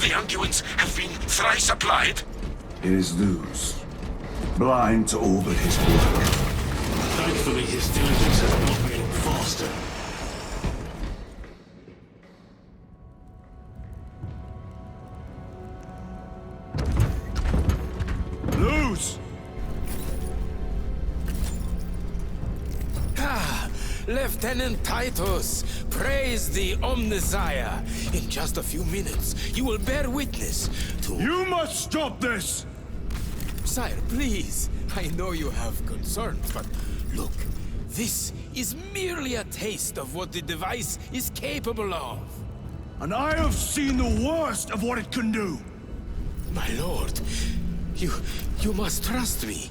the unguents have been thrice applied? It is Luz. Blind to all but his work. Thankfully, his diligence has not made him faster. Luz! Lieutenant Titus, praise the Omnissiah. In just a few minutes, you will bear witness to... You must stop this! Sire, please. I know you have concerns, but look, this is merely a taste of what the device is capable of. And I have seen the worst of what it can do! My lord, you must trust me.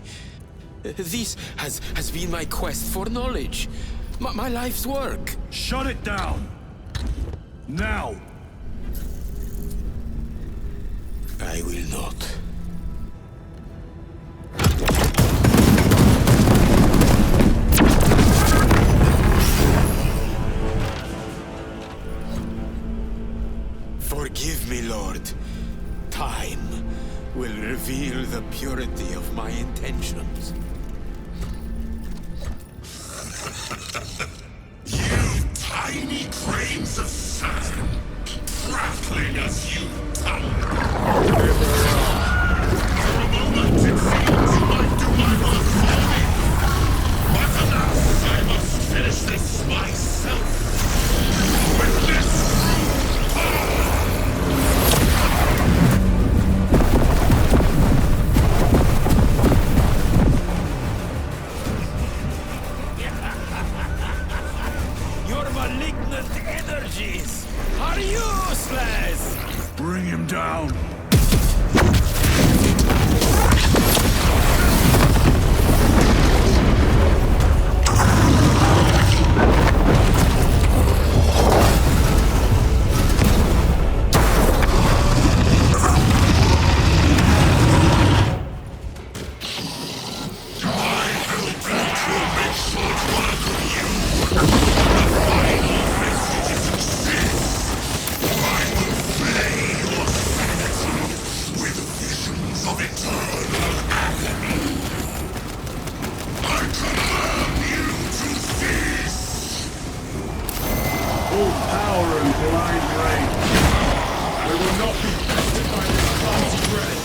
This has been my quest for knowledge. My life's work. Shut it down! Now! I will not. Forgive me, Lord. Time will reveal the purity of my intentions. You tiny grains of sand, prattling as you tumble. For a moment it seems you might do my work for me. But alas, I must finish this myself. With this Your malignant energies are useless! Bring him down! Full power and blind rage. We will not be tested by this clumsy dread.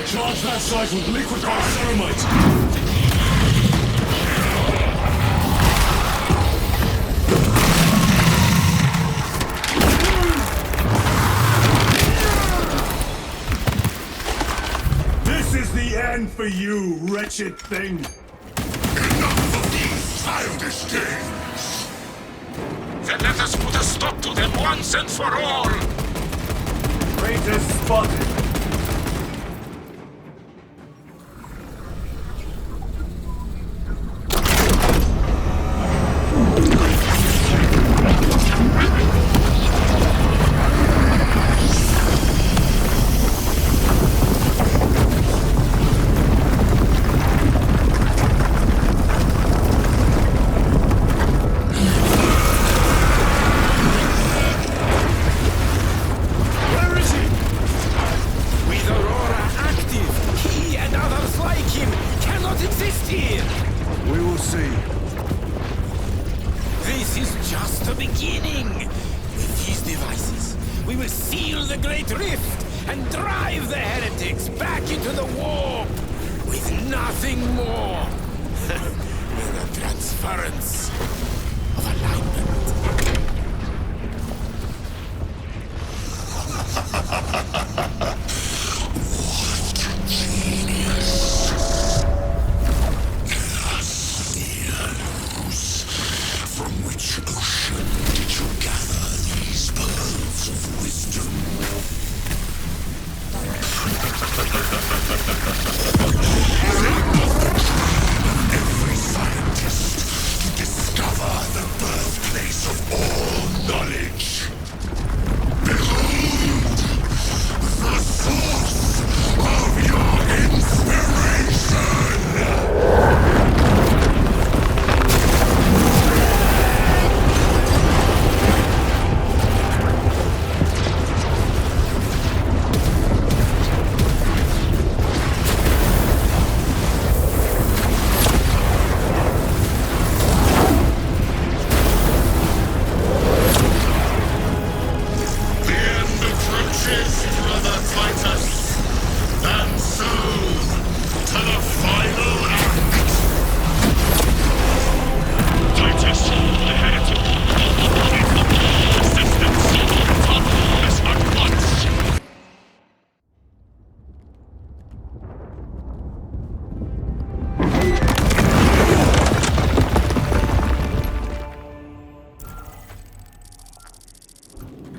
Charge that site with liquid thermite! This is the end for you, wretched thing! enough of these childish games. Then let us put a stop to them once and for all. Traitor spotted! the beginning. With these devices, we will seal the Great Rift and drive the heretics back into the warp with nothing more than the transference of alignment. From which ocean did you gather these pearls of wisdom? Every scientist to discover the birthplace of all knowledge. Behold, the source of your inspiration!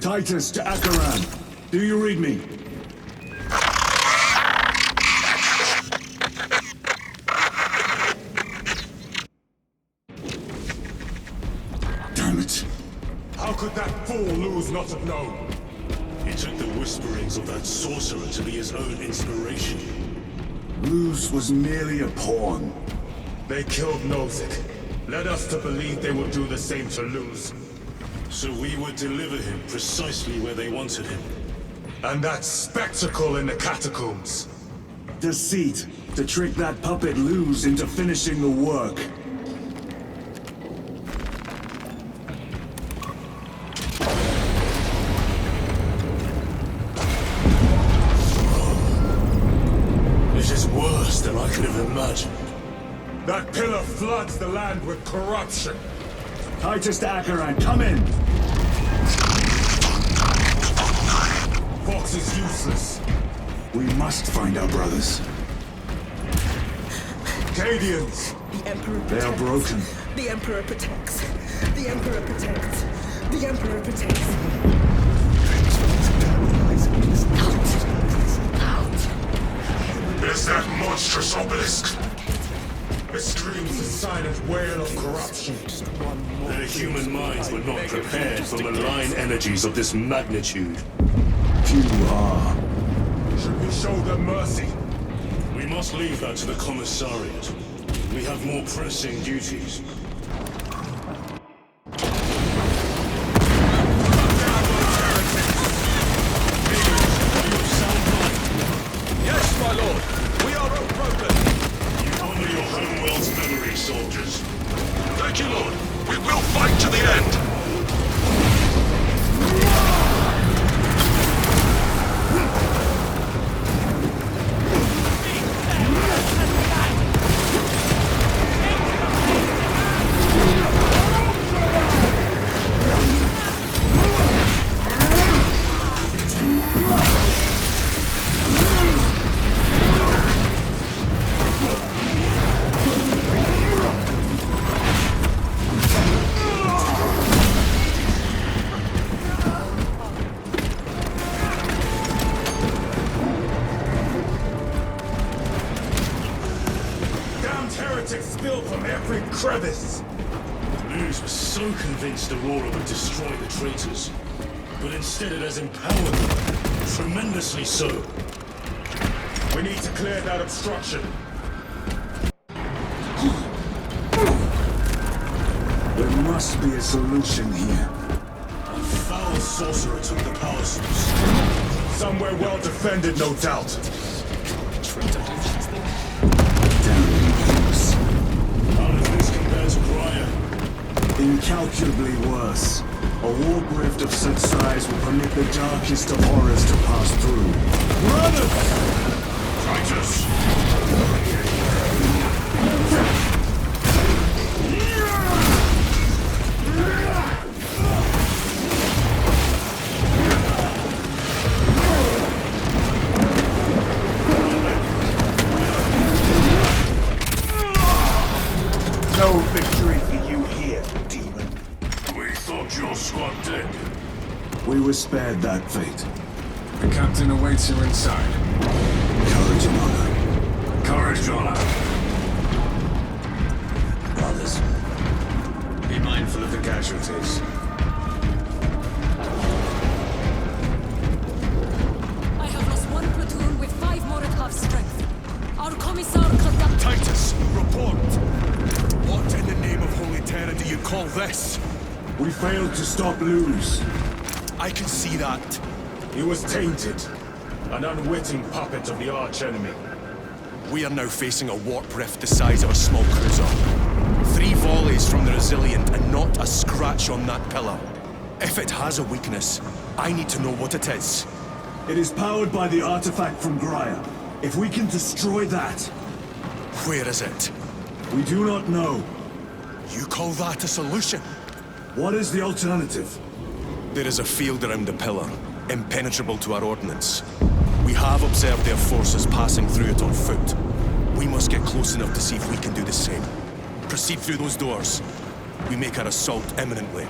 Titus to Acheran. Do you read me? Damn it. How could that fool lose not have known? He took the whisperings of that sorcerer to be his own inspiration. Luz was merely a pawn. They killed Nozick. Led us to believe they would do the same to Luz. So we would deliver him precisely where they wanted him. And that spectacle in the catacombs. Deceit, to trick that puppet Luz into finishing the work. This is worse than I could have imagined. That pillar floods the land with corruption. Titus to Acheran, come in! Fox is useless. We must find our brothers. Cadians! The Emperor They are broken. The Emperor protects. The Emperor protects. The Emperor protects. There's that monstrous obelisk. It screams a silent wail of corruption. Their human minds were not prepared for malign energies of this magnitude. Few are. Should we show them mercy? We must leave that to the Commissariat. We have more pressing duties. Yes, my lord. We are unbroken. You honor your homeworld's memory, soldiers. Thank you, Lord. We will fight to the end. Spill from every crevice! Luz was so convinced Aurora would destroy the traitors. But instead it has empowered them. Tremendously so. We need to clear that obstruction. There must be a solution here. A foul sorcerer took the power source. Somewhere well defended, no doubt. How does this compare to Briar? Incalculably worse. A warp rift of such size will permit the darkest of horrors to pass through. Brothers! Titus! No victory for you here, demon. We thought your squad dead. We were spared that fate. The captain awaits you inside. Courage and honor. Courage, honor. Brothers. Be mindful of the casualties. I have lost one platoon with 5 more at half strength. Our commissar conduct... Titus, report! What in the name of Holy Terra do you call this? We failed to stop Luz. I can see that. He was tainted. An unwitting puppet of the arch-enemy. We are now facing a warp rift the size of a small cruiser. 3 volleys from the Resilient and not a scratch on that pillar. If it has a weakness, I need to know what it is. It is powered by the artifact from Graia. If we can destroy that... Where is it? We do not know. You call that a solution? What is the alternative? There is a field around the pillar, impenetrable to our ordnance. We have observed their forces passing through it on foot. We must get close enough to see if we can do the same. Proceed through those doors. We make our assault imminently.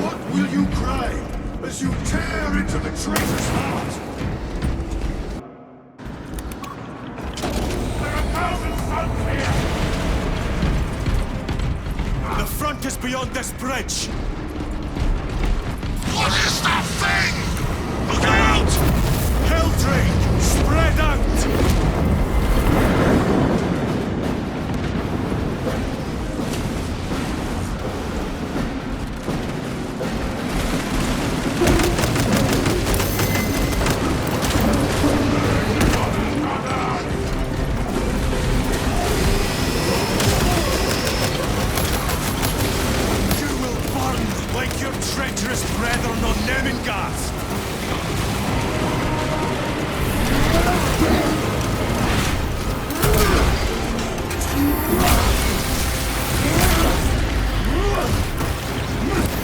What will you cry as you tear into the traitor's heart? There are thousands sunk here! The front is beyond this bridge! What is that thing? Look out! Helldrake! Spread out! You will burn like your treacherous brethren on Nemengath!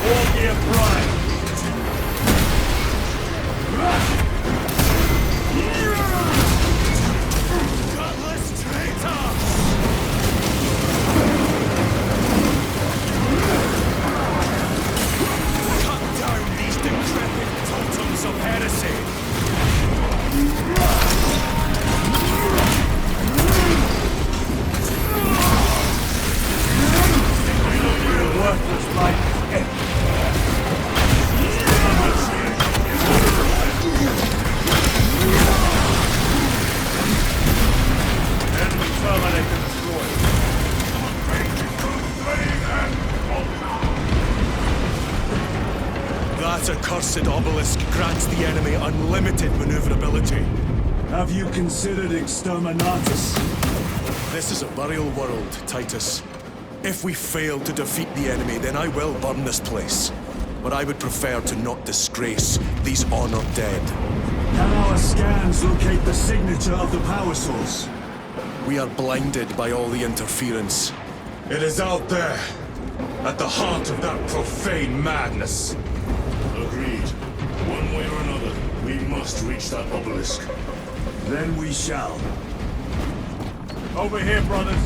All gear prime! Gutless traitor! Cut down these decrepit totems of heresy! Worthless life is empty. Enemy terminator destroyed. That accursed obelisk grants the enemy unlimited maneuverability. Have you considered Exterminatus? This is a burial world, Titus. If we fail to defeat the enemy, then I will burn this place. But I would prefer to not disgrace these honored dead. Can our scans locate the signature of the power source? We are blinded by all the interference. It is out there, at the heart of that profane madness. Agreed. One way or another, we must reach that obelisk. Then we shall. Over here, brothers.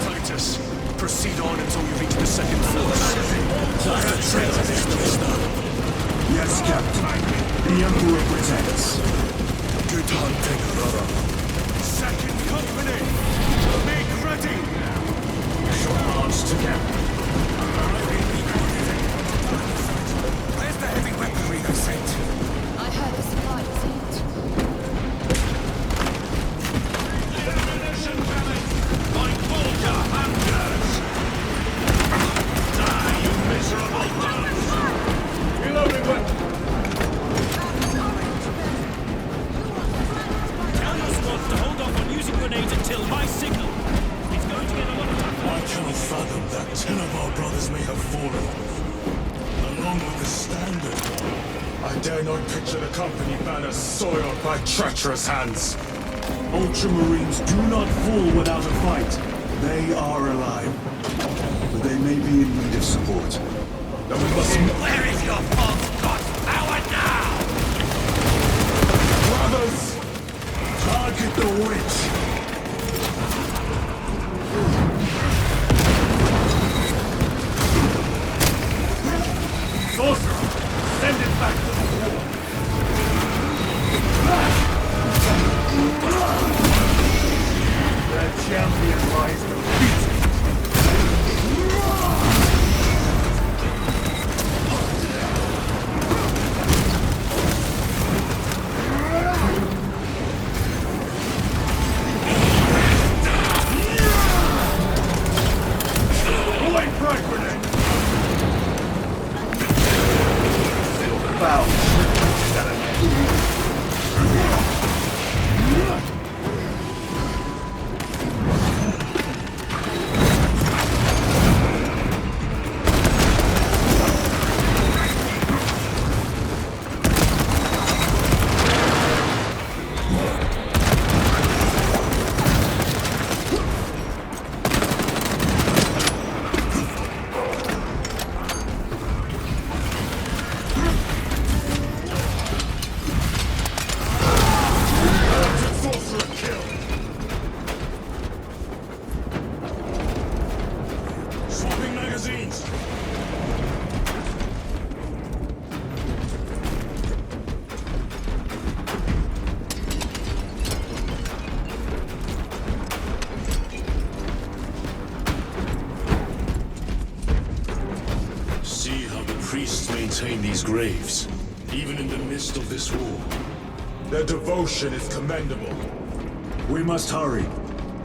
Titus, proceed on until you reach the second force. Yes, Captain. The Emperor protects. Good hunting, brother. Second company! Make ready! We shall march together. I dare not picture the company banner soiled by treacherous hands. Ultramarines do not fall without a fight. They are alive. But they may be in need of support. Then we must... Where is your false god's power now? Brothers! Target the witch! Sorcerer! Send it back to the war! Their champion lies defeated. Away, frag grenade! Foul. Sorcerer killed! Swapping magazines! See how the priests maintain these graves, even in the midst of this war. Their devotion is commendable. We must hurry.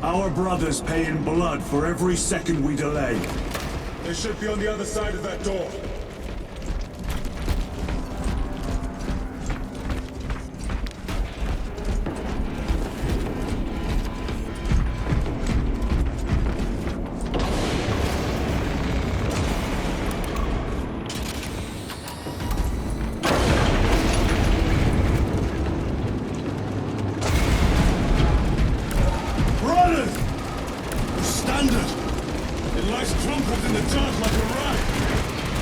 Our brothers pay in blood for every second we delay. They should be on the other side of that door. Brothers! Standard! It lies crumpled in the dark like a rag!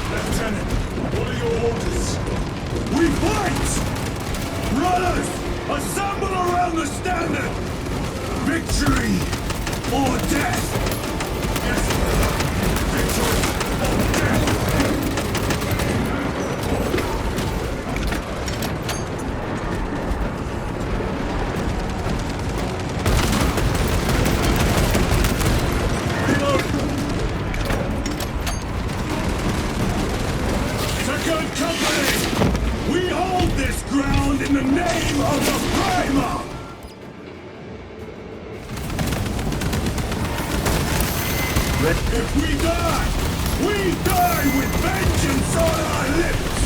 Lieutenant, what are your orders? We fight! Brothers! Assemble around the standard! Victory or death! Yes! Victory or death! Second Company! We hold this ground in the name of the Primer! If we die with vengeance on our lips!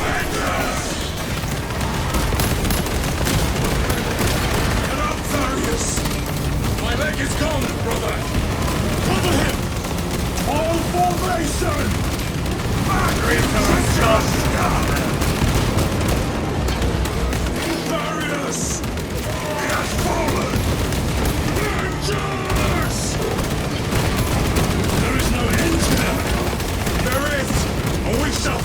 Vengeance! Get up, Tharius! My leg is gone, brother! Cover him! All formation! Tharius! He has fallen! Vengeance! There is no end to them! There is! And we shall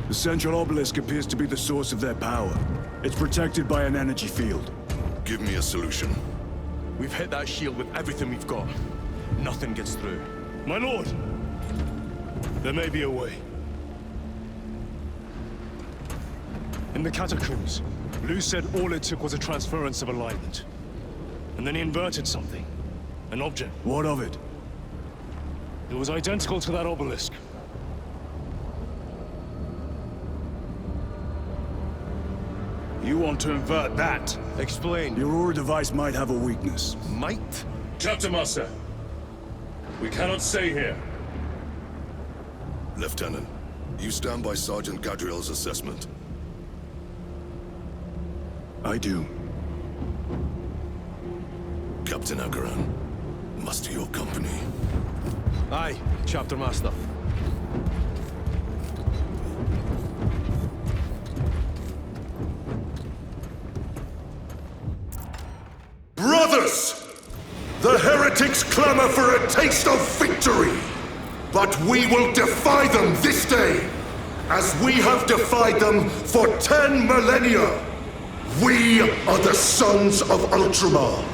The central obelisk appears to be the source of their power. It's protected by an energy field. Give me a solution. We've hit that shield with everything we've got. Nothing gets through. My lord! There may be a way. In the catacombs, Lu said all it took was a transference of alignment. And then he inverted something. An object. What of it? It was identical to that obelisk. You want to invert that? Explain. Your Aura device might have a weakness. Might? Captain Master, we cannot stay here. Lieutenant, you stand by Sergeant Gadriel's assessment. I do. Captain Akaran, muster your company. Aye, Chapter Master. Brothers! The heretics clamor for a taste of victory! But we will defy them this day, as we have defied them for 10 millennia! We are the sons of Ultramar,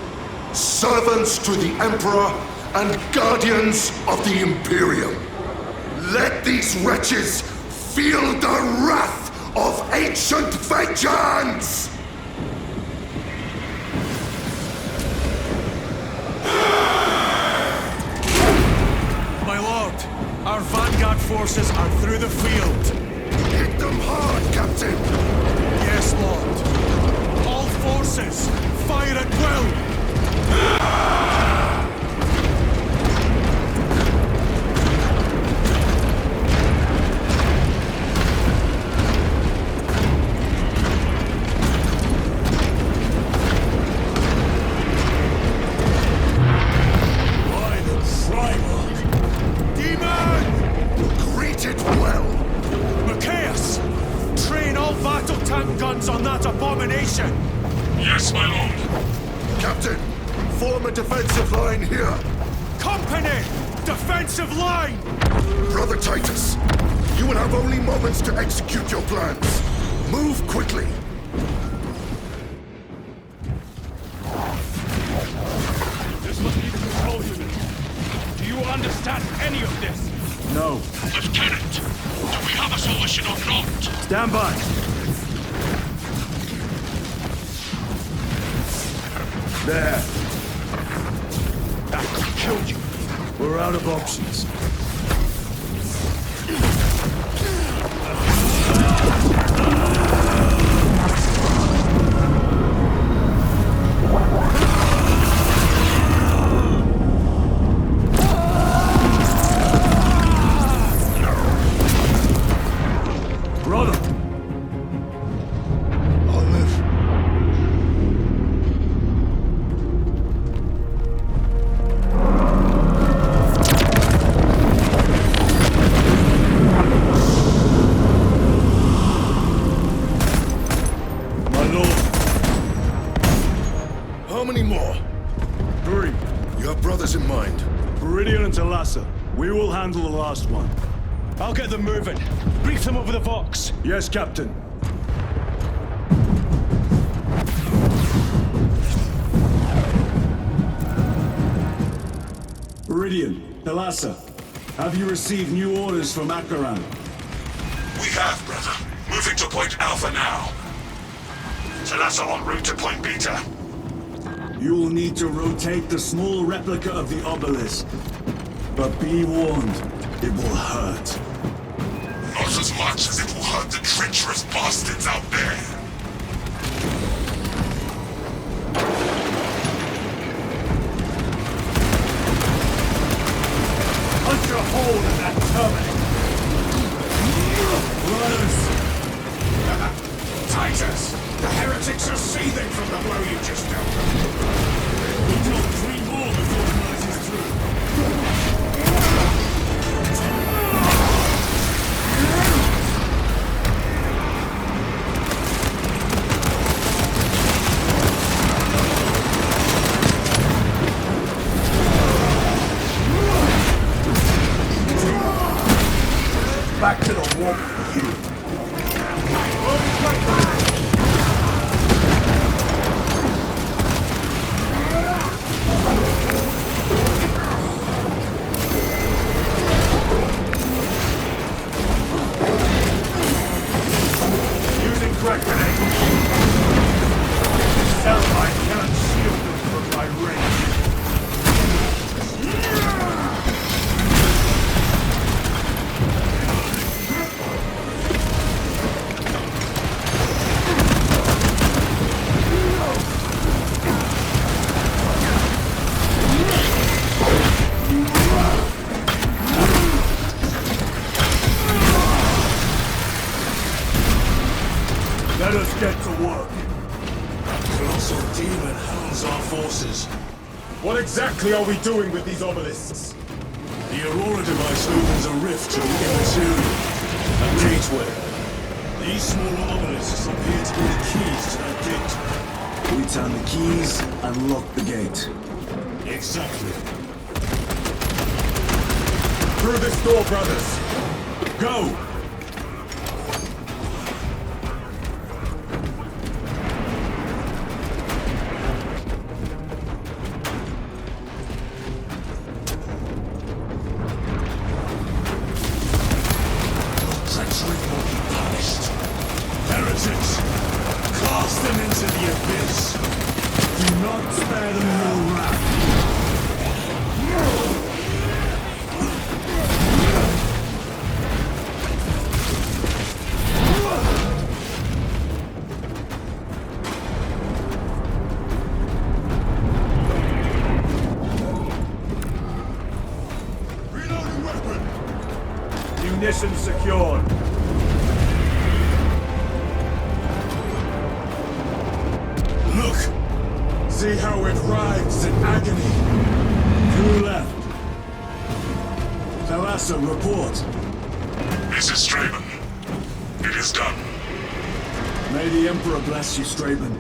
servants to the Emperor and guardians of the Imperium. Let these wretches feel the wrath of ancient vengeance! My lord, our vanguard forces are through the field. Hit them hard, Captain! Yes, lord. All forces, fire at will! Greet it well! Macias! Train all battle tank guns on that abomination! Yes, my lord. Captain, form a defensive line here. Company! Defensive line! Brother Titus, you will have only moments to execute your plans. Move quickly. This must be the control unit. Do you understand any of this? No. Lieutenant, do we have a solution or not? Stand by. There. That could kill you. We're out of options. Brother! I'll live. My lord. How many more? 3. You have brothers in mind. Viridian and Talassa. We will handle the last one. I'll get them moving. Brief them over the Vox. Yes, Captain. Viridian, Talassa, have you received new orders from Akaran? We have, brother. Moving to Point Alpha now. Talassa en route to Point Beta. You will need to rotate the small replica of the obelisk. But be warned, it will hurt. Not as much as it will hurt the treacherous bastards out there. Punch a hole in that terminal! Titus, the heretics are seething from the blow you just dealt them. We deal 3 more before the night is through. Back to the warp for you. Using crack grenade. Cellmine cannot shield them from my range. Let us get to work. Colossal demon hounds our forces. What exactly are we doing with these obelisks? The Aurora device opens a rift to the immaterial. A gateway. These small obelisks appear to be the keys to that gate. We turn the keys and lock the gate. Exactly. Through this door, brothers. Go! Treachery will be punished. Heretics, cast them into the abyss. Do not spare them your wrath. Reloading weapon! Munitions secured. Look! See how it writhes in agony. Who left? Thalassa, report. This is Straven. It is done. May the Emperor bless you, Straben.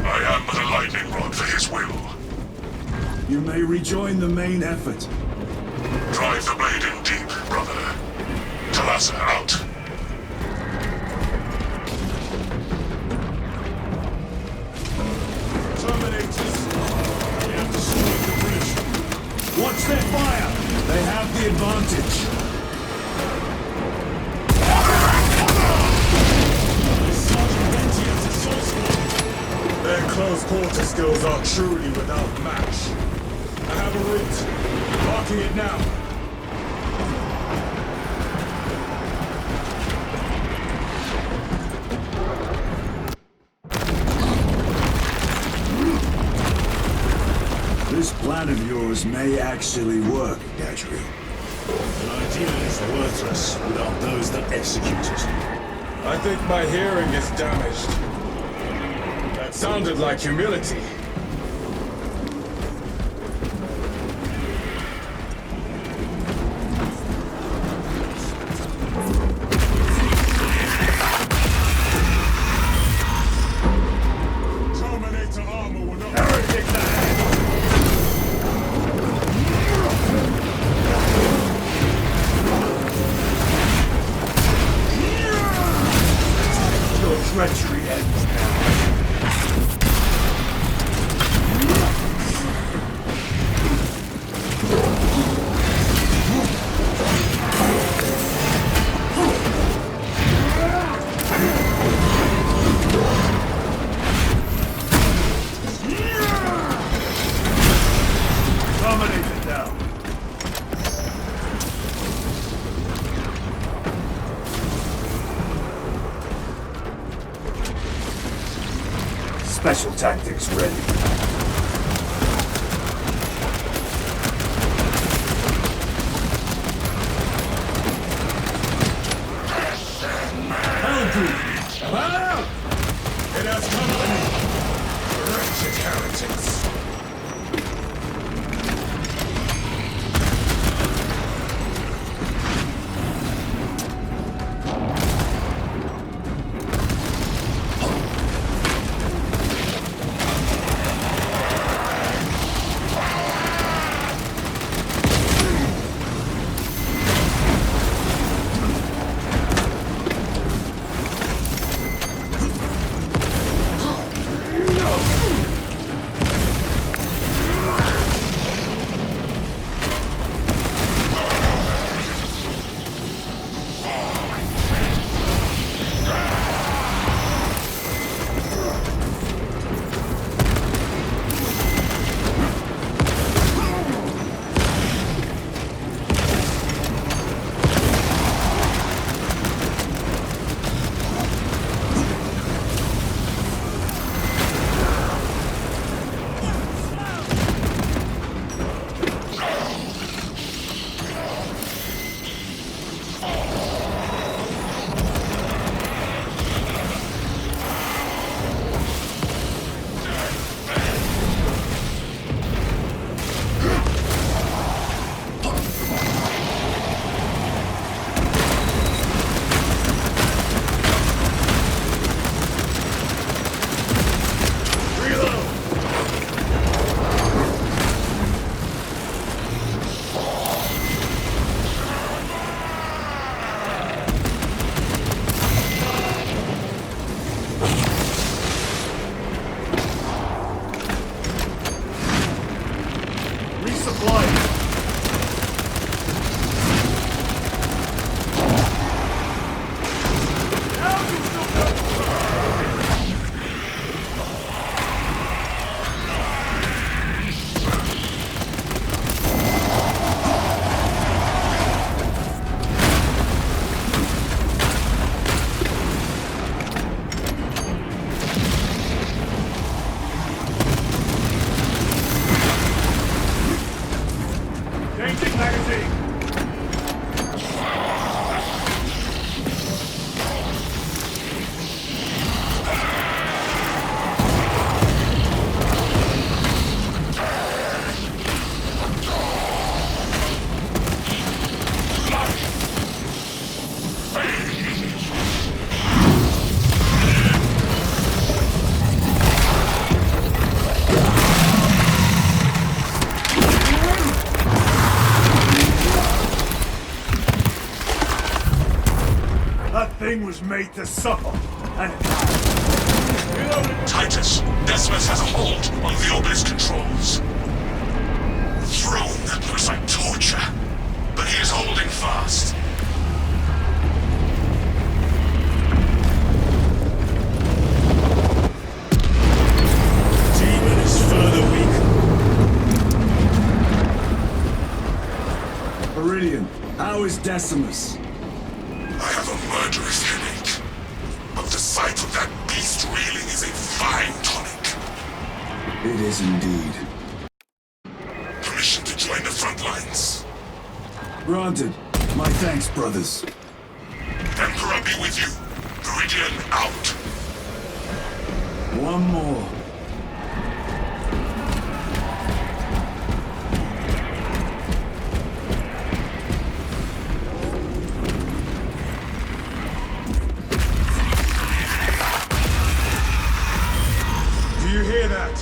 I am but a lightning rod for his will. You may rejoin the main effort. Drive the blade in deep, brother. Thalassa out. Terminators! We have destroyed the bridge. Watch their fire! They have the advantage. Sergeant Ventia's assault squad! Their close quarter skills are truly without match. I have a route. Marking it now. This plan of yours may actually work, Gadri. An idea is worthless without those that execute it. I think my hearing is damaged. That sounded like humility. Terminator armor will not... Heretic ahead! Your treachery ends now. Dominate it now. Special tactics ready. Out! It has company! Wretched heretics! That thing was made to suffer. And Titus, Decimus has a hold on the Obelisk controls. Throne that looks like torture, but he is holding fast. Demon is further weak. Viridian, how is Decimus? I have a murderous headache, but the sight of that beast reeling is a fine tonic. It is indeed. Permission to join the front lines. Granted. My thanks, brothers. Emperor be with you. Viridian out. One more. Do you hear that?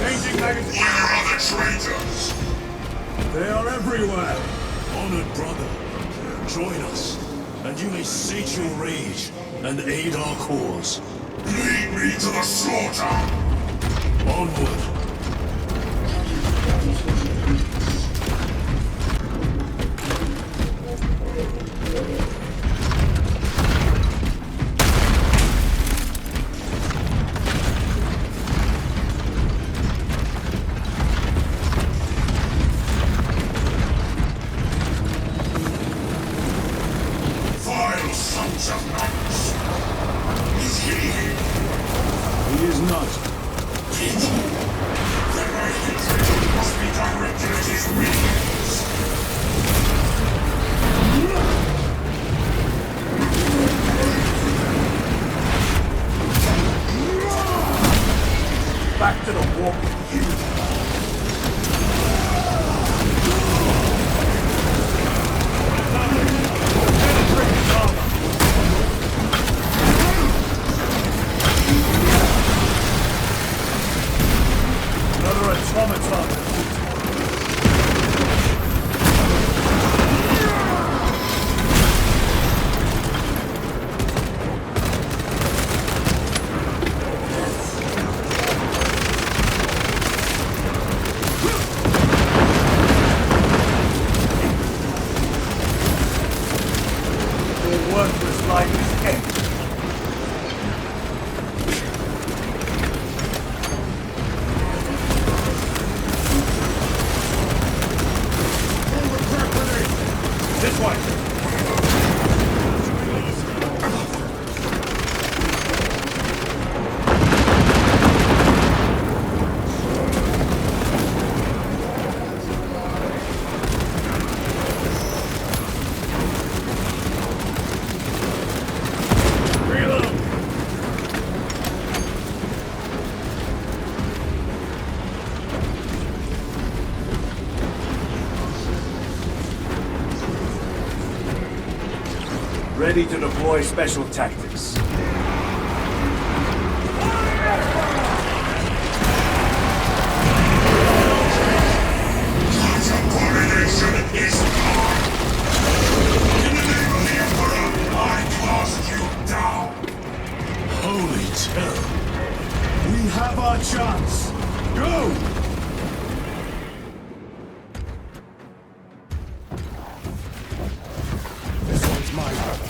Changing magazine. Where are the traitors? They are everywhere. Honored brother, join us, and you may sate your rage and aid our cause. Lead me to the slaughter. Onward. Vile sons of nuts. Is he here? He is not. Then my hatred must be directed at his wings. Back to the walk with you. Another automaton. Your worthless life is empty. This way! Reload! Ready to deploy special tactics. God's abomination is gone. In the name of the Emperor, I cast you down. Holy terror. We have our chance. Go! This one's my brother.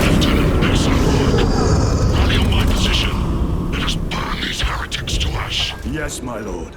Lieutenant Exarch, rally on my position. Let us burn these heretics to ash. Yes, my lord.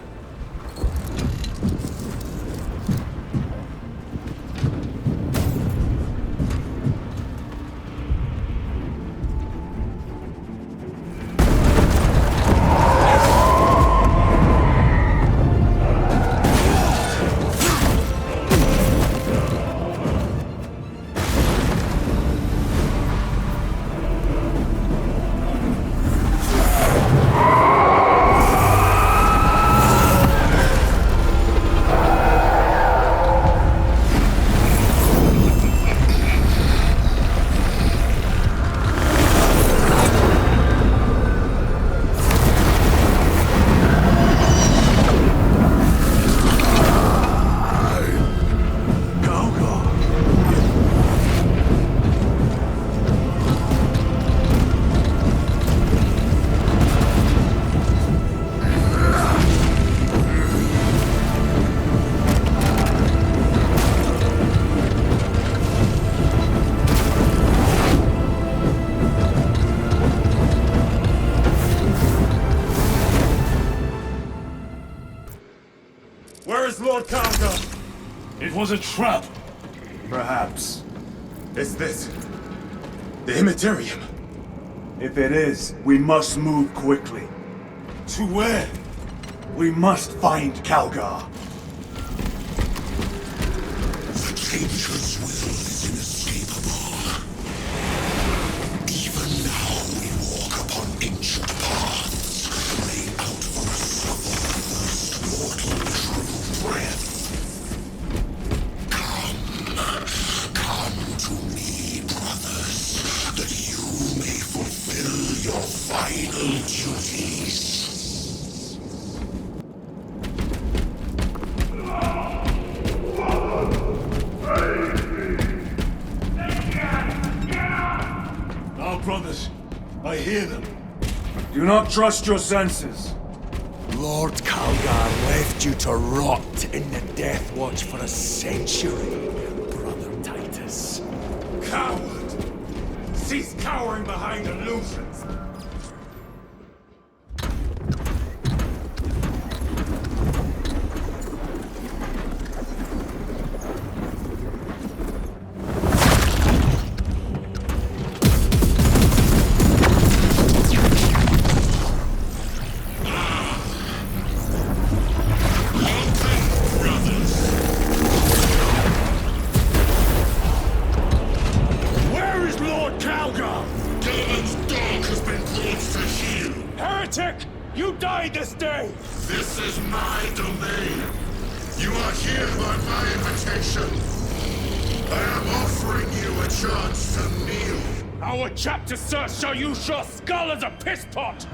Where is Lord Kalga? It was a trap. Perhaps. Is this the Immaterium? If it is, we must move quickly. To where? We must find Kalgar. The Changer's will is inescapable. Even now we walk upon ancient paths, laid out for us of the first mortal true breath. Come to me, brothers, that you may fulfill your final duties. Our brothers. I hear them. Do not trust your senses. Lord Kalgar left you to rot in the Death Watch for a century, Brother Titus. Coward! Cease cowering behind illusions! Where is Lord Kalgar? Gilliman's dog has been brought to heel. Heretic! You died this day! This is my domain. You are here by my invitation. I am offering you a chance to kneel. Our chapter, sir, shall use your skull as a piss pot!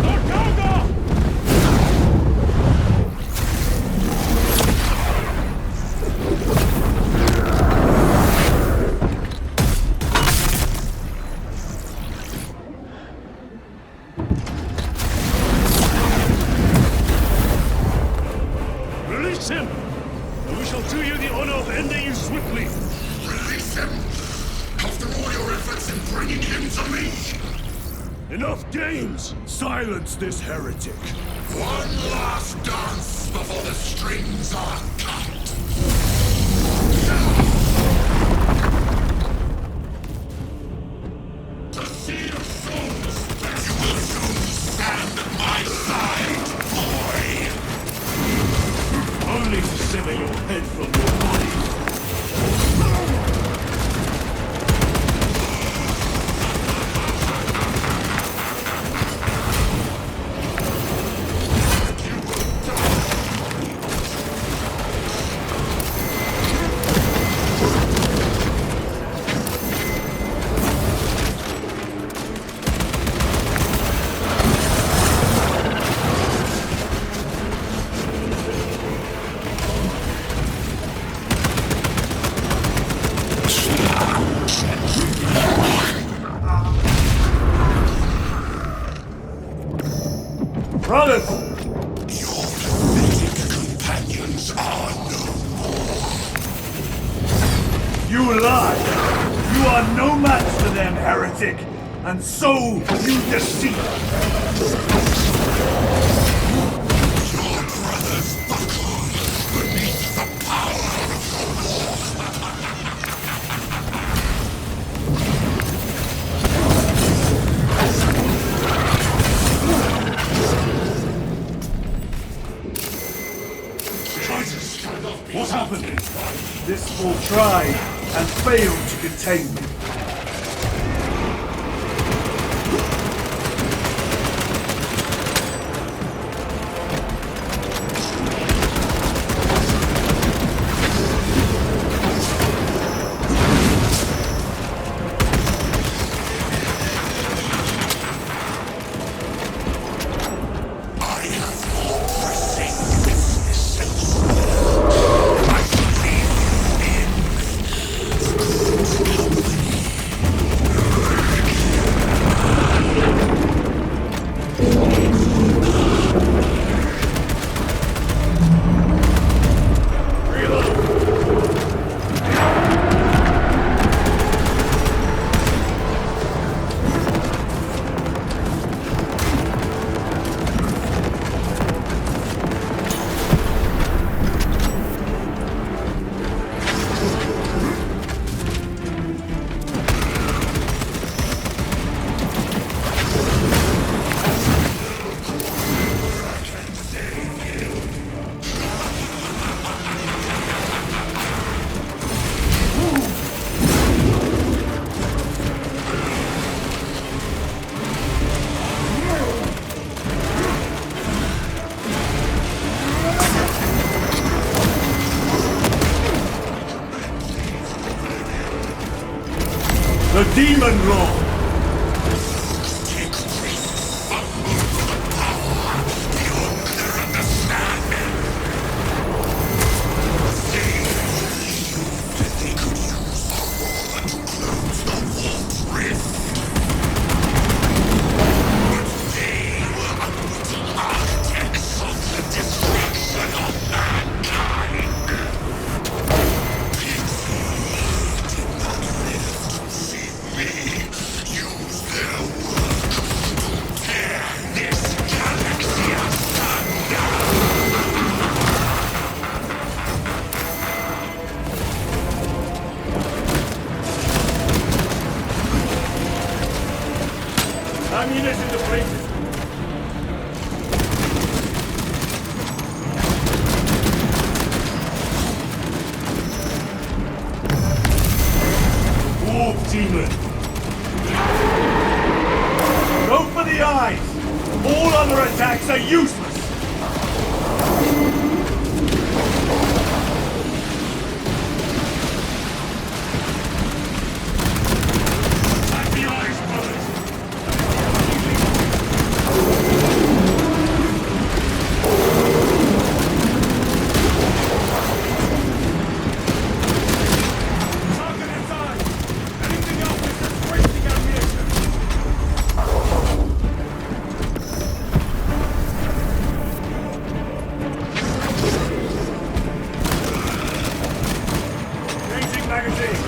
Lord Kalgar! Release him! And we shall do you the honor of ending you swiftly! Release him! After all your efforts in bringing him to me! Enough games! Silence this heretic. One last dance before the strings are cut! The seed of souls! You will soon stand at my side, boy! Only to sever your head from your body! Brothers! Your pathetic companions are no You lie! You are no match to them, heretic! And so you deceive! Your brothers buckle beneath the power of the law. What happened? This fool tried and failed to contain me. I have more pressing business I should leave you in the good company The Demon Lord! Ammunition depleted. Warp Demon! Go for the eyes! All other attacks are useless! Attack the eyes, brothers! Target its eyes! Anything else is just wasting ammunition! Changing magazine!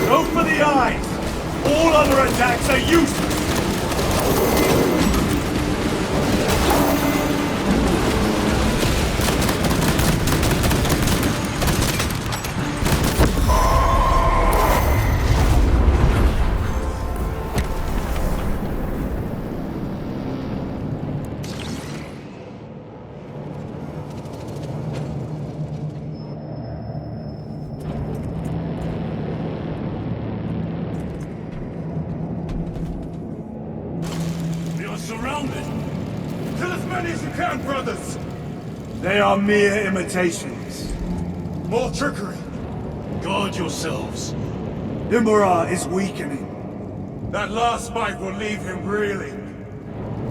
Go for the eyes! All other attacks are useless! We are surrounded! Kill as many as you can, brothers! They are mere imitations. More trickery! Guard yourselves. Imura is weakening. That last spike will leave him reeling.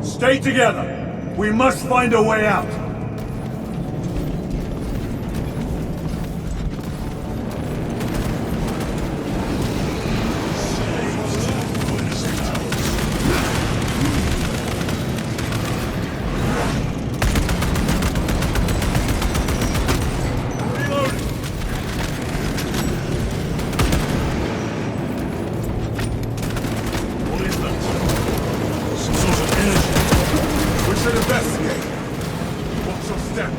Stay together! We must find a way out! What is that? Some sort of energy. We should investigate. Watch your step.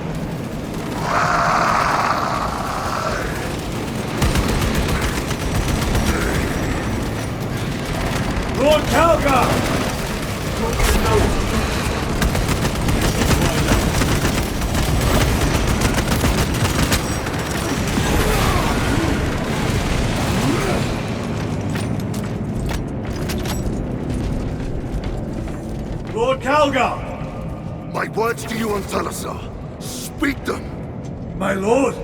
Lord Calgar! Lord Calgar! My words to you on Talazar. Speak them! My lord,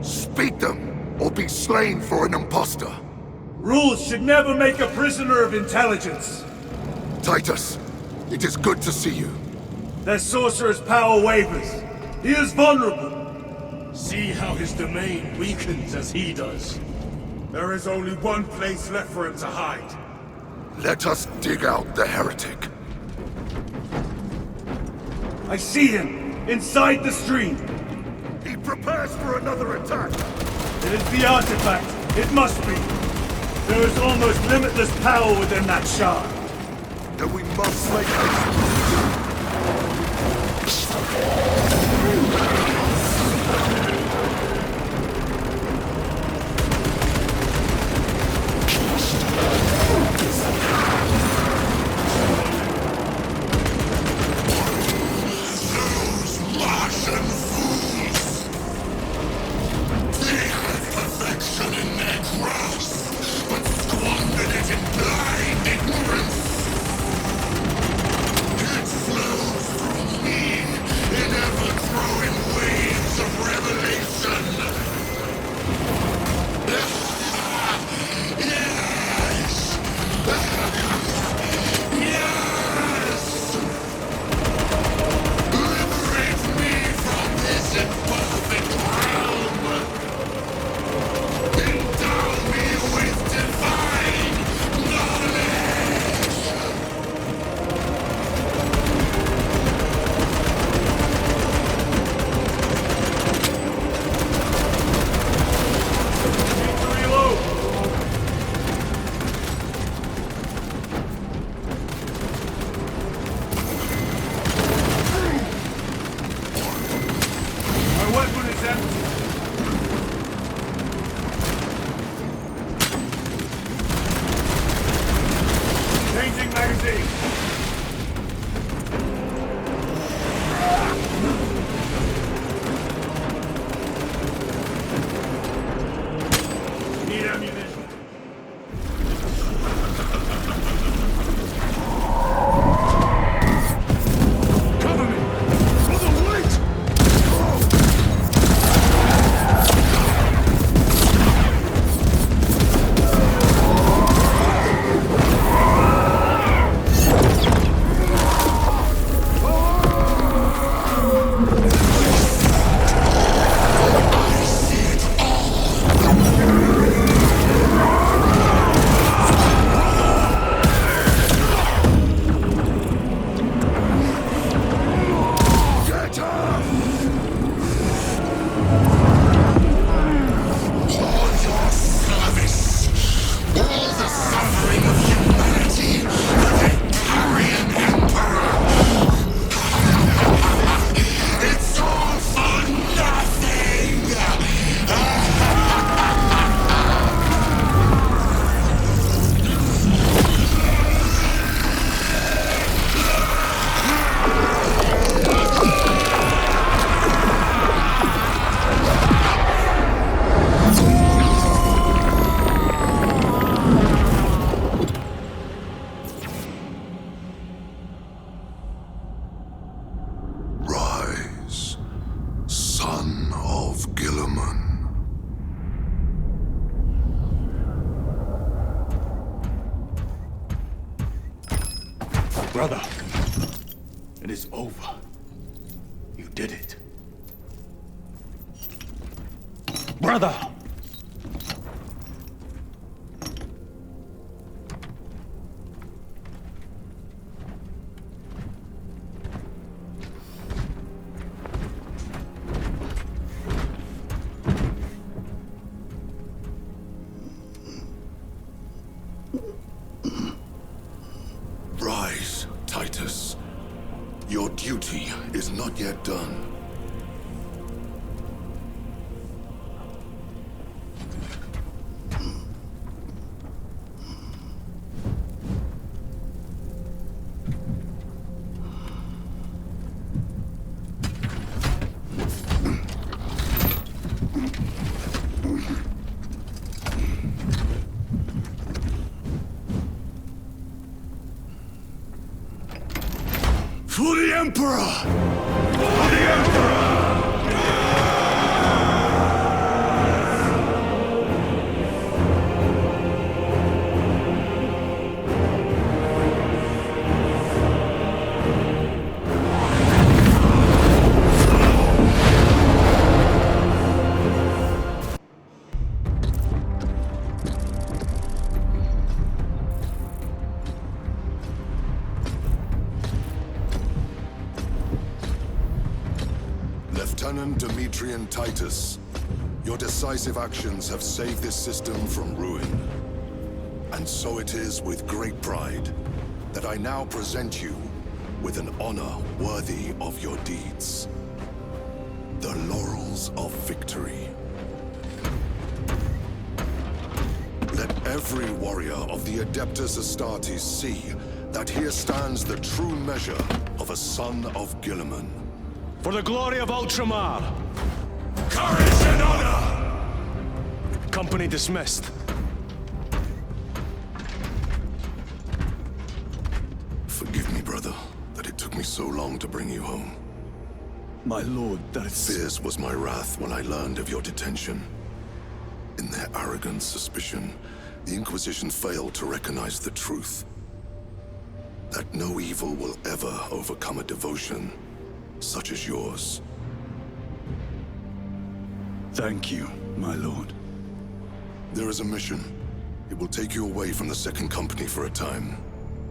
Speak them, or be slain for an impostor! rules should never make a prisoner of intelligence. Titus, it is good to see you. Their sorcerer's power wavers. He is vulnerable. See how his domain weakens as he does. There is only one place left for him to hide. Let us dig out the heretic. I see him. inside the stream. He prepares for another attack. It is the artifact. It must be. There is almost limitless power within that shard. Then we must make haste. Martian fools! They had perfection in their grasp, but squandered it in blind ignorance. It flows from me in ever-growing waves of revelation. Yes! Yes! Liberate me from this imperfect realm! Endow me with divine knowledge! Reload! My weapon is empty. Changing magazine. Need ammunition. Cover me! Brother, wait! Get up! All your service, all the suffering of humanity for the Tarian Emperor. It's all for nothing! Rise, son of Gilliman. Brother, it is over. You did it. Brother! Rise, Titus. Your duty is not yet done. For the Emperor! For the Emperor! Lieutenant Demetrian Titus, your decisive actions have saved this system from ruin. And so it is with great pride that I now present you with an honor worthy of your deeds. The Laurels of Victory. Let every warrior of the Adeptus Astartes see that here stands the true measure of a son of Guilliman. For the glory of Ultramar! Courage and honor! Company dismissed. Forgive me, brother, that it took me so long to bring you home. My lord, that's... Fierce was my wrath when I learned of your detention. In their arrogant suspicion, the Inquisition failed to recognize the truth. That no evil will ever overcome a devotion such as yours. Thank you, my lord. There is a mission. It will take you away from the Second Company for a time.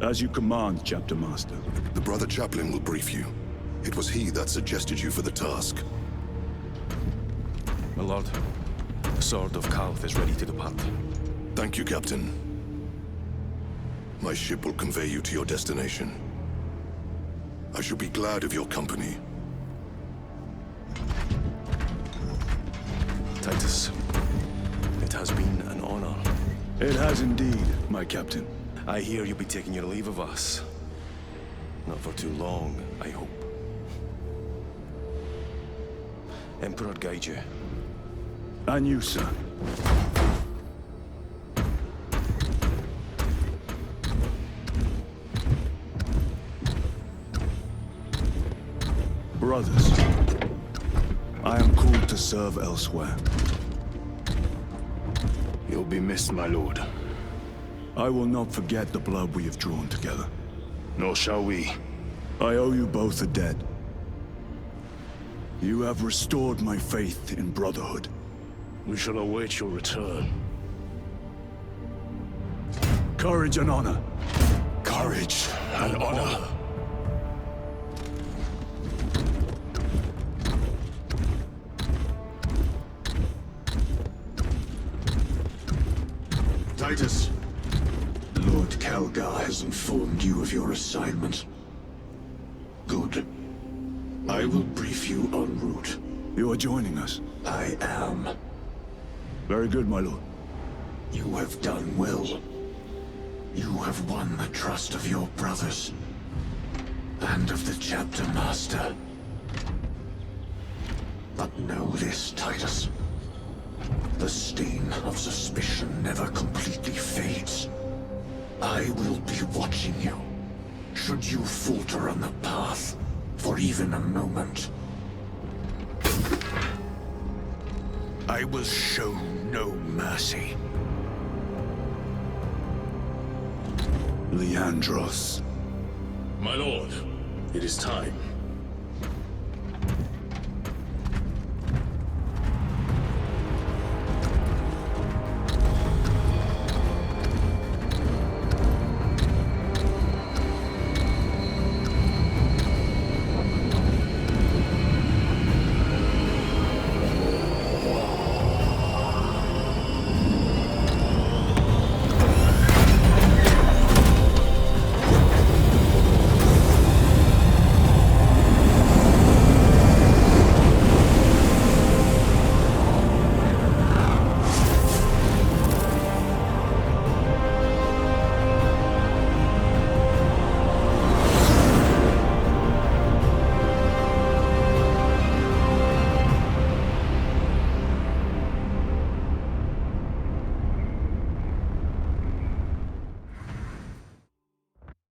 As you command, Chapter Master. The Brother Chaplain will brief you. It was he that suggested you for the task. My lord, the Sword of Kalth is ready to depart. Thank you, Captain. My ship will convey you to your destination. I shall be glad of your company. Titus, it has been an honor. It has indeed, my captain. I hear you'll be taking your leave of us. Not for too long, I hope. Emperor guide you. And you, sir. Brothers, I am called to serve elsewhere. You'll be missed, my lord. I will not forget the blood we have drawn together. Nor shall we. I owe you both a debt. You have restored my faith in brotherhood. We shall await your return. Courage and honor. Courage and honor. Titus, Lord Calgar has informed you of your assignment. Good. I will brief you en route. You are joining us. I am. Very good, my lord. You have done well. You have won the trust of your brothers. And of the Chapter Master. But know this, Titus. The stain of suspicion never completely fades. I will be watching you. Should you falter on the path, for even a moment. I will show no mercy. Leandros. My lord, it is time.